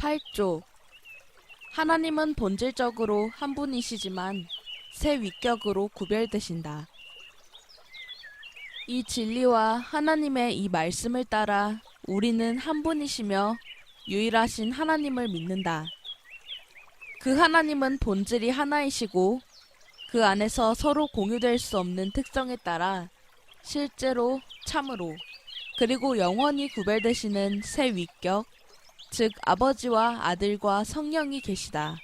8조. 하나님은 본질적으로 한 분이시지만 세 위격으로 구별되신다. 이 진리와 하나님의 이 말씀을 따라 우리는 한 분이시며 유일하신 하나님을 믿는다. 그 하나님은 본질이 하나이시고 그 안에서 서로 공유될 수 없는 특성에 따라 실제로, 참으로, 그리고 영원히 구별되시는 세 위격, 즉 아버지와 아들과 성령이 계시다.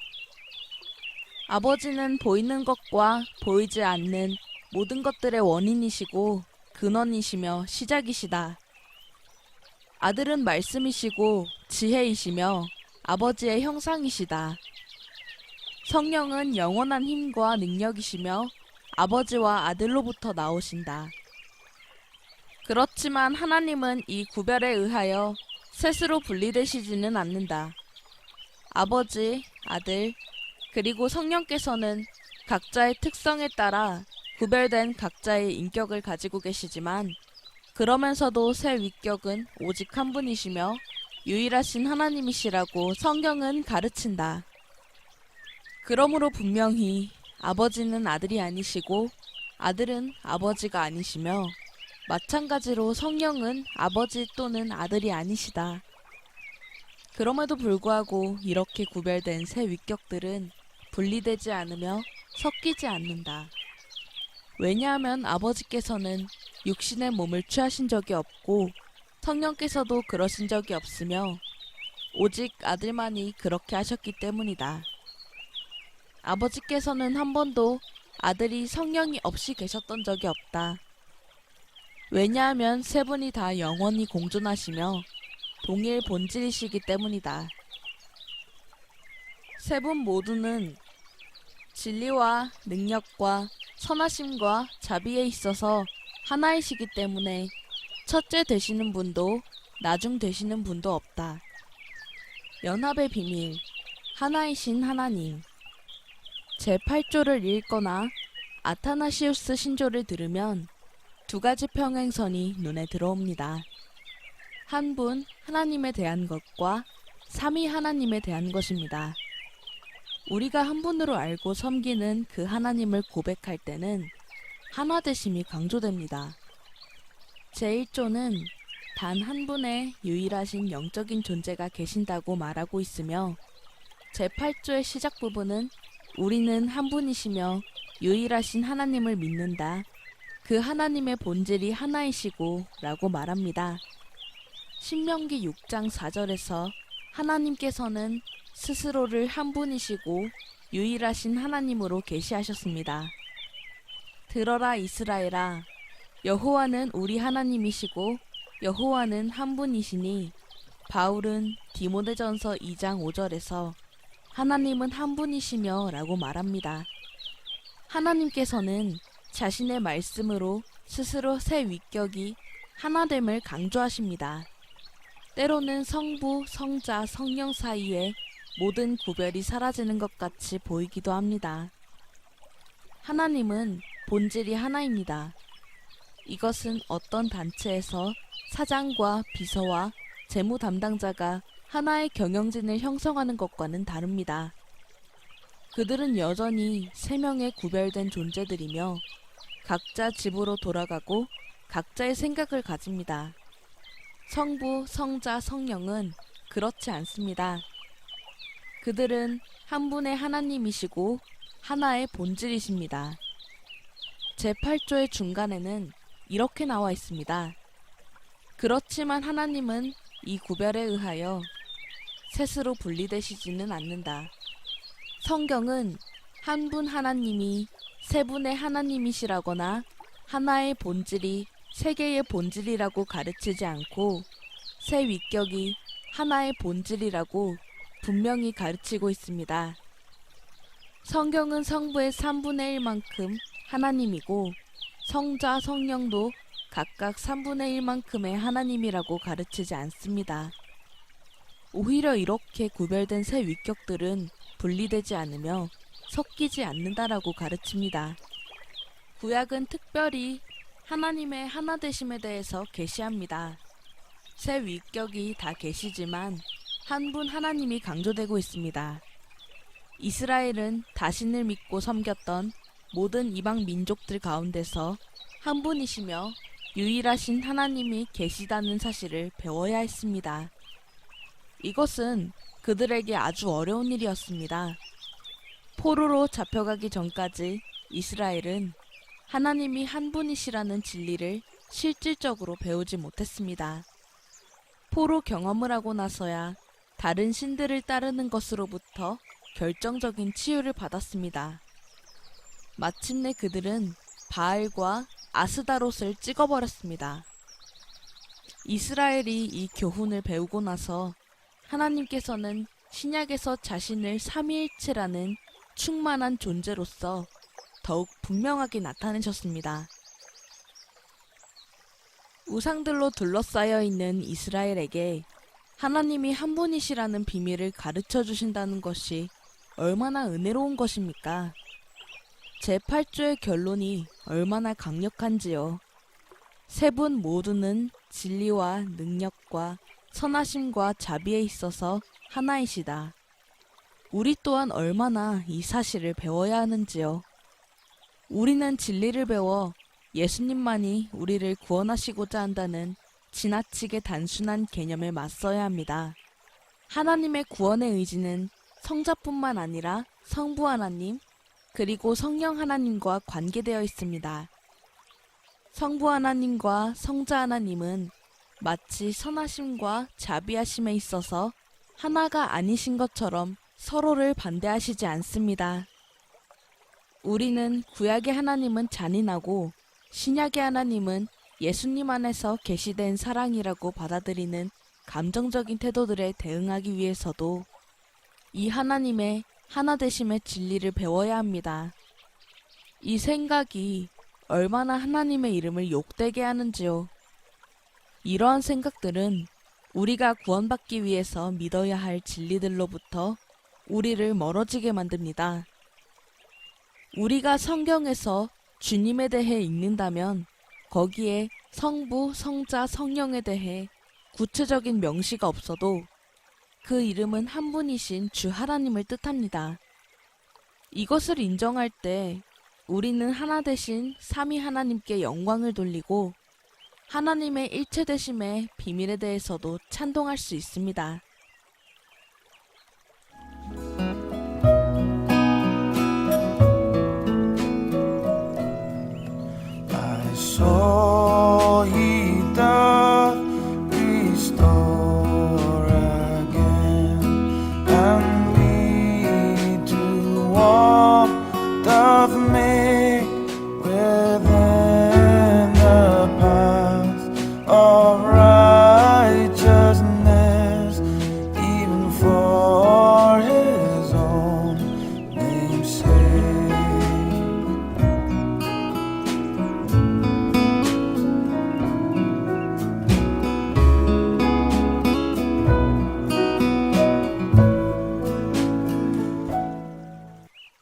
아버지는 보이는 것과 보이지 않는 모든 것들의 원인이시고 근원이시며 시작이시다. 아들은 말씀이시고 지혜이시며 아버지의 형상이시다. 성령은 영원한 힘과 능력이시며 아버지와 아들로부터 나오신다. 그렇지만 하나님은 이 구별에 의하여 셋으로 분리되시지는 않는다. 아버지, 아들, 그리고 성령께서는 각자의 특성에 따라 구별된 각자의 인격을 가지고 계시지만 그러면서도 세 위격은 오직 한 분이시며 유일하신 하나님이시라고 성경은 가르친다. 그러므로 분명히 아버지는 아들이 아니시고 아들은 아버지가 아니시며 마찬가지로 성령은 아버지 또는 아들이 아니시다. 그럼에도 불구하고 이렇게 구별된 세 위격들은 분리되지 않으며 섞이지 않는다. 왜냐하면 아버지께서는 육신의 몸을 취하신 적이 없고 성령께서도 그러신 적이 없으며 오직 아들만이 그렇게 하셨기 때문이다. 아버지께서는 한 번도 아들이 성령이 없이 계셨던 적이 없다. 왜냐하면 세 분이 다 영원히 공존하시며 동일 본질이시기 때문이다. 세 분 모두는 진리와 능력과 선하심과 자비에 있어서 하나이시기 때문에 첫째 되시는 분도 나중 되시는 분도 없다. 연합의 비밀, 하나이신 하나님. 제8조를 읽거나 아타나시우스 신조를 들으면 두 가지 평행선이 눈에 들어옵니다. 한 분 하나님에 대한 것과 삼위 하나님에 대한 것입니다. 우리가 한 분으로 알고 섬기는 그 하나님을 고백할 때는 하나되심이 강조됩니다. 제1조는 단 한 분의 유일하신 영적인 존재가 계신다고 말하고 있으며 제8조의 시작 부분은 우리는 한 분이시며 유일하신 하나님을 믿는다. 그 하나님의 본질이 하나이시고 라고 말합니다. 신명기 6장 4절에서 하나님께서는 스스로를 한 분이시고 유일하신 하나님으로 계시하셨습니다. 들어라 이스라엘아, 여호와는 우리 하나님이시고 여호와는 한 분이시니 바울은 디모데전서 2장 5절에서 하나님은 한 분이시며 라고 말합니다. 하나님께서는 자신의 말씀으로 스스로 세 위격이 하나됨을 강조하십니다. 때로는 성부, 성자, 성령 사이에 모든 구별이 사라지는 것 같이 보이기도 합니다. 하나님은 본질이 하나입니다. 이것은 어떤 단체에서 사장과 비서와 재무 담당자가 하나의 경영진을 형성하는 것과는 다릅니다. 그들은 여전히 세 명의 구별된 존재들이며 각자 집으로 돌아가고 각자의 생각을 가집니다. 성부, 성자, 성령은 그렇지 않습니다. 그들은 한 분의 하나님이시고 하나의 본질이십니다. 제8조의 중간에는 이렇게 나와 있습니다. 그렇지만 하나님은 이 구별에 의하여 셋으로 분리되시지는 않는다. 성경은 한 분 하나님이 세 분의 하나님이시라거나 하나의 본질이 세 개의 본질이라고 가르치지 않고 세 위격이 하나의 본질이라고 분명히 가르치고 있습니다. 성경은 성부의 3분의 1만큼 하나님이고 성자, 성령도 각각 3분의 1만큼의 하나님이라고 가르치지 않습니다. 오히려 이렇게 구별된 세 위격들은 분리되지 않으며 섞이지 않는다라고 가르칩니다. 구약은 특별히 하나님의 하나되심에 대해서 계시합니다. 세 위격이 다 계시지만 한 분 하나님이 강조되고 있습니다. 이스라엘은 자신을 믿고 섬겼던 모든 이방 민족들 가운데서 한 분이시며 유일하신 하나님이 계시다는 사실을 배워야 했습니다. 이것은 그들에게 아주 어려운 일이었습니다. 포로로 잡혀가기 전까지 이스라엘은 하나님이 한 분이시라는 진리를 실질적으로 배우지 못했습니다. 포로 경험을 하고 나서야 다른 신들을 따르는 것으로부터 결정적인 치유를 받았습니다. 마침내 그들은 바알과 아스다롯을 찍어버렸습니다. 이스라엘이 이 교훈을 배우고 나서 하나님께서는 신약에서 자신을 삼위일체라는 충만한 존재로서 더욱 분명하게 나타내셨습니다. 우상들로 둘러싸여 있는 이스라엘에게 하나님이 한 분이시라는 비밀을 가르쳐 주신다는 것이 얼마나 은혜로운 것입니까? 제8조의 결론이 얼마나 강력한지요. 세 분 모두는 진리와 능력과 선하심과 자비에 있어서 하나이시다. 우리 또한 얼마나 이 사실을 배워야 하는지요. 우리는 진리를 배워 예수님만이 우리를 구원하시고자 한다는 지나치게 단순한 개념에 맞서야 합니다. 하나님의 구원의 의지는 성자뿐만 아니라 성부 하나님, 그리고 성령 하나님과 관계되어 있습니다. 성부 하나님과 성자 하나님은 마치 선하심과 자비하심에 있어서 하나가 아니신 것처럼 서로를 반대하시지 않습니다. 우리는 구약의 하나님은 잔인하고 신약의 하나님은 예수님 안에서 계시된 사랑이라고 받아들이는 감정적인 태도들에 대응하기 위해서도 이 하나님의 하나되심의 진리를 배워야 합니다. 이 생각이 얼마나 하나님의 이름을 욕되게 하는지요. 이러한 생각들은 우리가 구원받기 위해서 믿어야 할 진리들로부터 우리를 멀어지게 만듭니다. 우리가 성경에서 주님에 대해 읽는다면 거기에 성부, 성자, 성령에 대해 구체적인 명시가 없어도 그 이름은 한 분이신 주 하나님을 뜻합니다. 이것을 인정할 때 우리는 하나 되신 삼위 하나님께 영광을 돌리고 하나님의 일체되심의 비밀에 대해서도 찬송할 수 있습니다.